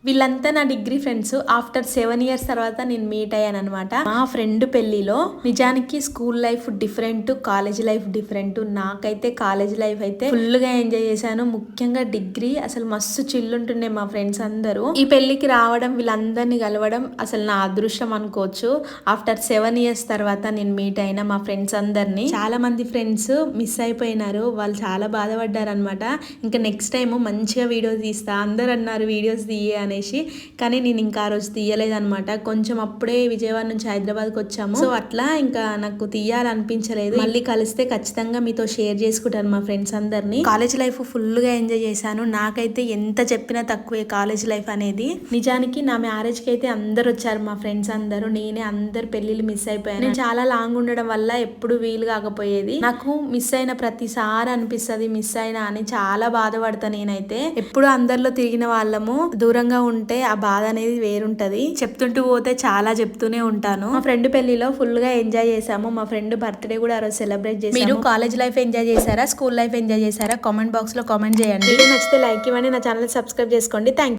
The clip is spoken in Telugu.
వీళ్ళంతా నా డిగ్రీ ఫ్రెండ్స్. ఆఫ్టర్ 7 years తర్వాత నేను మీట్ అయ్యాను అనమాట. మా ఫ్రెండ్ పెళ్లిలో. నిజానికి school life different, college life different. నాకైతే కాలేజ్ లైఫ్ అయితే ఫుల్ గా ఎంజాయ్ చేశాను. ముఖ్యంగా డిగ్రీ అసలు మస్తు చిల్లుంటుండే మా ఫ్రెండ్స్ అందరూ. ఈ పెళ్లికి రావడం, వీళ్ళందరినీ కలవడం అసలు నా అదృష్టం అనుకోవచ్చు. ఆఫ్టర్ 7 years తర్వాత నేను మీట్ అయిన మా ఫ్రెండ్స్ అందరినీ. చాలా మంది ఫ్రెండ్స్ మిస్ అయిపోయినారు, వాళ్ళు చాలా బాధపడ్డారు అనమాట. ఇంకా నెక్స్ట్ టైం మంచిగా వీడియోస్ తీస్తా అందరు అన్నారు వీడియోస్ తీయ అనేసి. కానీ నేను ఇంకా ఆ రోజు తీయలేదన్నమాట. కొంచెం అప్పుడే విజయవాడ నుంచి హైదరాబాద్కి వచ్చాము. సో అట్లా ఇంకా నాకు తీయాలనిపించలేదు. మళ్ళీ కలిస్తే ఖచ్చితంగా మీతో షేర్ చేసుకుంటాను మా ఫ్రెండ్స్ అందరినీ. కాలేజ్ లైఫ్ ఫుల్ గా ఎంజాయ్ చేశాను. నాకైతే ఎంత చెప్పినా తక్కువే కాలేజ్ లైఫ్ అనేది. నిజానికి నా మ్యారేజ్ కి అయితే అందరు వచ్చారు మా ఫ్రెండ్స్ అందరూ. నేనే అందరు పెళ్లిళ్ళు మిస్ అయిపోయాను. నేను చాలా లాంగ్ ఉండడం వల్ల ఎప్పుడు వీలు కాకపోయేది. నాకు మిస్ అయిన ప్రతిసారి అనిపిస్తుంది మిస్ అయినా అని. చాలా బాధపడతా నేనైతే. ఎప్పుడు అందరిలో తిరిగిన వాళ్ళము దూరంగా ఉంటే ఆ బాధ అనేది వేరుంటది. చెప్తుంటూ పోతే చాలా చెప్తూనే ఉంటాను. మా ఫ్రెండ్ పెళ్లిలో ఫుల్ గా ఎంజాయ్ చేసాము. మా ఫ్రెండ్ బర్త్డే కూడా ఆ రోజు సెలబ్రేట్ చేసాము. మీరు కాలేజ్ లైఫ్ ఎంజాయ్ చేశారా, స్కూల్ లైఫ్ ఎంజాయ్ చేశారా? కామెంట్ బాక్స్ లో కామెంట్ చేయండి. వీడియో నచ్చితే లైక్ ఇవ్వండి, నా ఛానల్ సబ్స్క్రైబ్ చేసుకోండి. థ్యాంక్